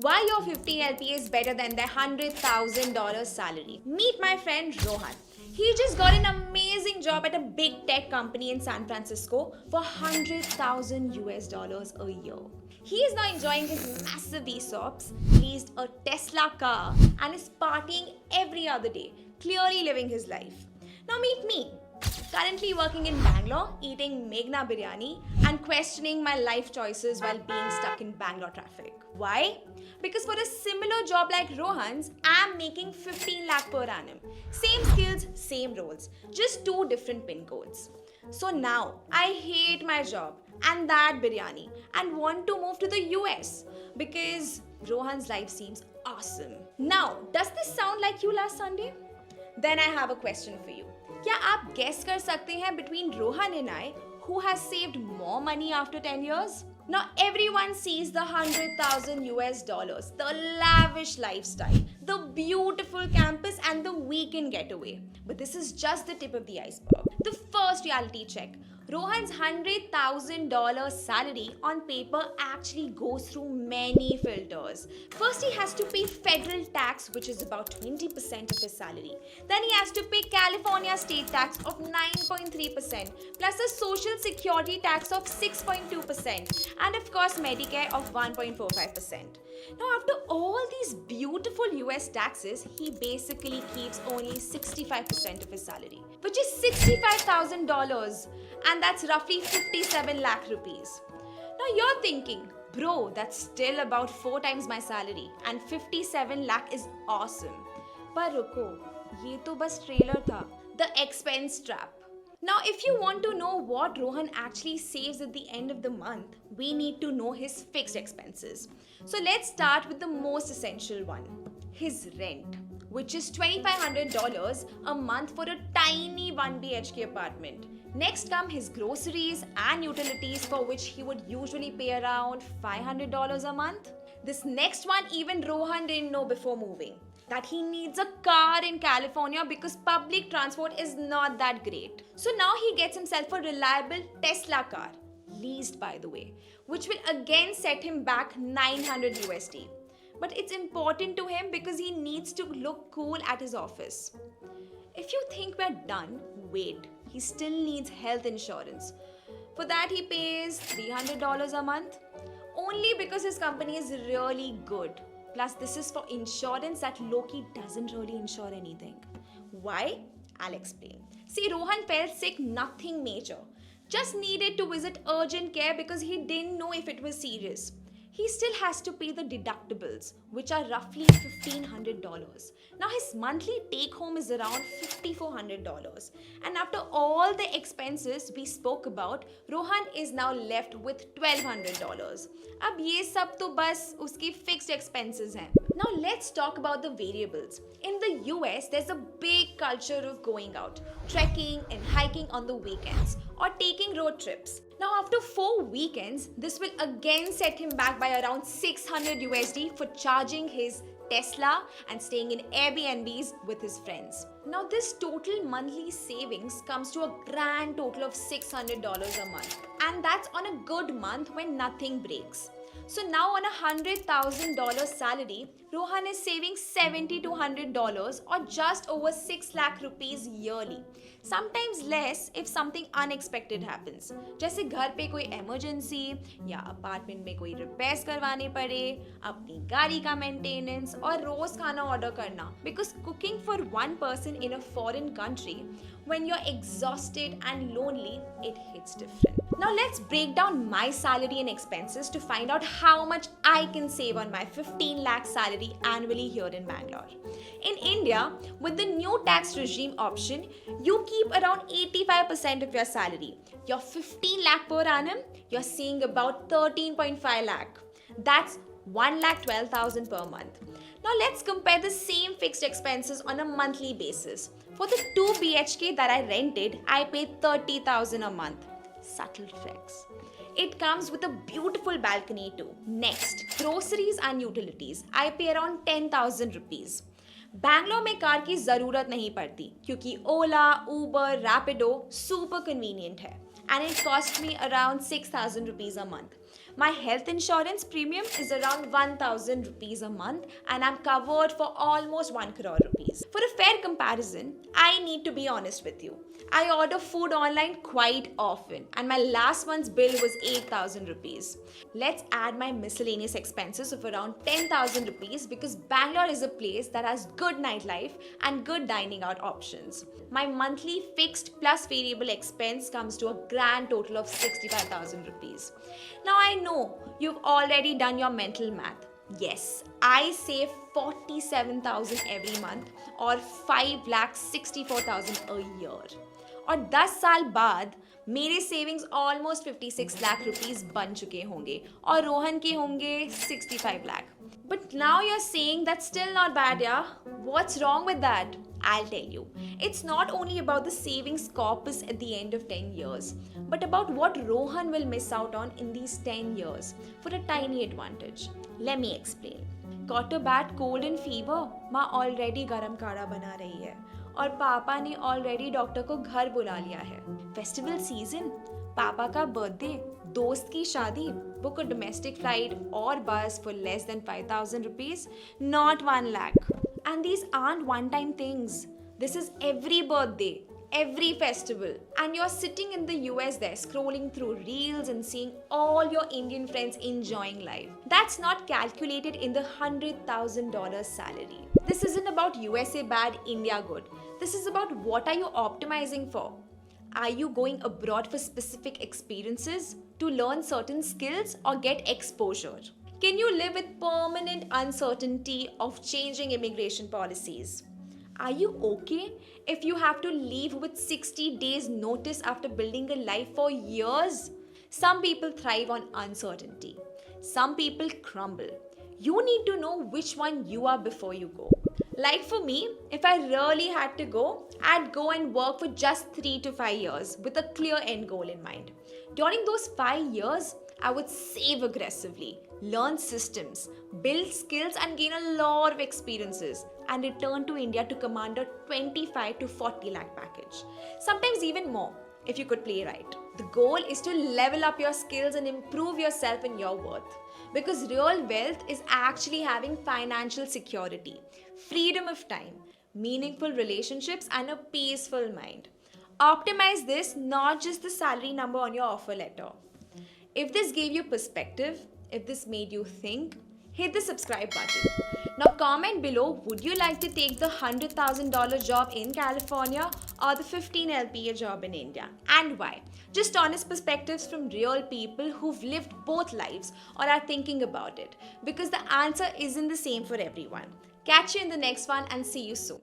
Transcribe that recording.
Why your 15 LP is better than their $100,000 salary. Meet my friend Rohan. He just got an amazing job at a big tech company in San Francisco for 100,000 US dollars a year. He is now enjoying his massive ESOPs, leased a Tesla car, and is partying every other day, clearly living his life. Now meet me. Currently working in Bangalore, eating Meghna biryani and questioning my life choices while being stuck in Bangalore traffic. Why? Because for a similar job like Rohan's, I'm making 15 lakh per annum. Same skills, same roles, just two different pin codes. So now I hate my job and that biryani and want to move to the US because Rohan's life seems awesome. Now, does this sound like you last Sunday? Then I have a question for you. क्या आप guess कर सकते हैं between Rohan and I who has saved more money after 10 years? Now everyone sees the 100,000 US dollars, the lavish lifestyle, the beautiful campus and the weekend getaway. But this is just the tip of the iceberg. The first reality check. Rohan's $100,000 salary on paper actually goes through many filters. First, he has to pay federal tax, which is about 20% of his salary. Then, he has to pay California state tax of 9.3%, plus a social security tax of 6.2%, and of course, Medicare of 1.45%. Now, after all these beautiful US taxes, he basically keeps only 65% of his salary, which is $65,000, and that's roughly 57 lakh rupees. Now you're thinking, bro, that's still about 4 times my salary, and 57 lakh is awesome. पर रुको, ये तो बस trailer था, the expense trap. Now, if you want to know what Rohan actually saves at the end of the month, we need to know his fixed expenses. So let's start with the most essential one, his rent, which is $2,500 a month for a tiny 1 BHK apartment. Next come his groceries and utilities, for which he would usually pay around $500 a month. This next one even Rohan didn't know before moving, that he needs a car in California because public transport is not that great. So now he gets himself a reliable Tesla car, leased by the way, which will again set him back 900 USD. But it's important to him because he needs to look cool at his office. If you think we're done, wait, he still needs health insurance. For that, he pays $300 a month, only because his company is really good. Plus, this is for insurance that Loki doesn't really insure anything. Why? I'll explain. See, Rohan fell sick, nothing major. Just needed to visit urgent care because he didn't know if it was serious. He still has to pay the deductibles, which are roughly $1,500. Now his monthly take home is around $5,400. And after all the expenses we spoke about, Rohan is now left with $1,200. अब ये सब तो बस उसकी fixed expenses हैं. Now let's talk about the variables. In the US, there's a big culture of going out, trekking and hiking on the weekends, or taking road trips. Now after 4 weekends, this will again set him back by around 600 USD for charging his Tesla and staying in Airbnbs with his friends. Now this total monthly savings comes to a grand total of $600 a month, and that's on a good month when nothing breaks. So now on $100,000 salary, Rohan is saving $70 to $100 or just over 6 lakh rupees yearly. Sometimes less if something unexpected happens. जैसे घर पे कोई emergency या apartment में कोई repairs करवाने पड़े, अपनी गाड़ी का maintenance और रोज खाना order करना. Because cooking for one person in a foreign country, when you're exhausted and lonely, it hits different. Now let's break down my salary and expenses to find out how much I can save on my 15 lakh salary annually here in Bangalore. In India, with the new tax regime option, you keep around 85% of your salary. Your 15 lakh per annum, you're seeing about 13.5 lakh. That's 1,12,000 per month. Now let's compare the same fixed expenses on a monthly basis. For the 2 BHK that I rented, I paid 30,000 a month. Subtle flex. It comes with a beautiful balcony too. Next, groceries and utilities. I pay around 10,000 rupees. Bangalore में car की ज़रूरत नहीं पड़ती क्योंकि ओला, Uber, Rapido super convenient है and it cost me around 6,000 rupees a month. My health insurance premium is around 1000 rupees a month and I'm covered for almost 1 crore rupees. For a fair comparison, I need to be honest with you. I order food online quite often and my last month's bill was 8000 rupees. Let's add my miscellaneous expenses of around 10,000 rupees because Bangalore is a place that has good nightlife and good dining out options. My monthly fixed plus variable expense comes to a grand total of 65,000 rupees. Now I know you've already done your mental math. Yes, I save 47,000 every month or 5,64,000 a year. और 10 साल बाद मेरे savings almost 56 lakh rupees बन चुके होंगे और रोहन के होंगे 65 lakh. But now you're saying that's still not bad, yeah? What's wrong with that? I'll tell you. It's not only about the savings corpus at the end of 10 years, but about what Rohan will miss out on in these 10 years for a tiny advantage. Let me explain. Got a bad cold and fever? माँ already गरम काढ़ा बना रही है और पापा ने already doctor को घर बुला लिया है. फेस्टिवल सीजन, पापा का बर्थडे, दोस्त की शादी, book a domestic flight or bus for less than 5,000 rupees, not 1 lakh. And these aren't one-time things. This is every birthday, every festival. And you're sitting in the US there scrolling through reels and seeing all your Indian friends enjoying life. That's not calculated in the $100,000 salary. This isn't about USA bad, India good. This is about what are you optimizing for? Are you going abroad for specific experiences, to learn certain skills or get exposure? Can you live with permanent uncertainty of changing immigration policies? Are you okay if you have to leave with 60 days notice after building a life for years? Some people thrive on uncertainty. Some people crumble. You need to know which one you are before you go. Like for me, if I really had to go, I'd go and work for just 3 to 5 years with a clear end goal in mind. During those 5 years, I would save aggressively, learn systems, build skills and gain a lot of experiences and return to India to command a 25 to 40 lakh package. Sometimes even more if you could play right. The goal is to level up your skills and improve yourself and your worth. Because real wealth is actually having financial security, freedom of time, meaningful relationships and a peaceful mind. Optimize this, not just the salary number on your offer letter. If this gave you perspective, if this made you think, hit the subscribe button. Now comment below, would you like to take the $100,000 job in California or the 15 LPA job in India? And why? Just honest perspectives from real people who've lived both lives or are thinking about it. Because the answer isn't the same for everyone. Catch you in the next one and see you soon.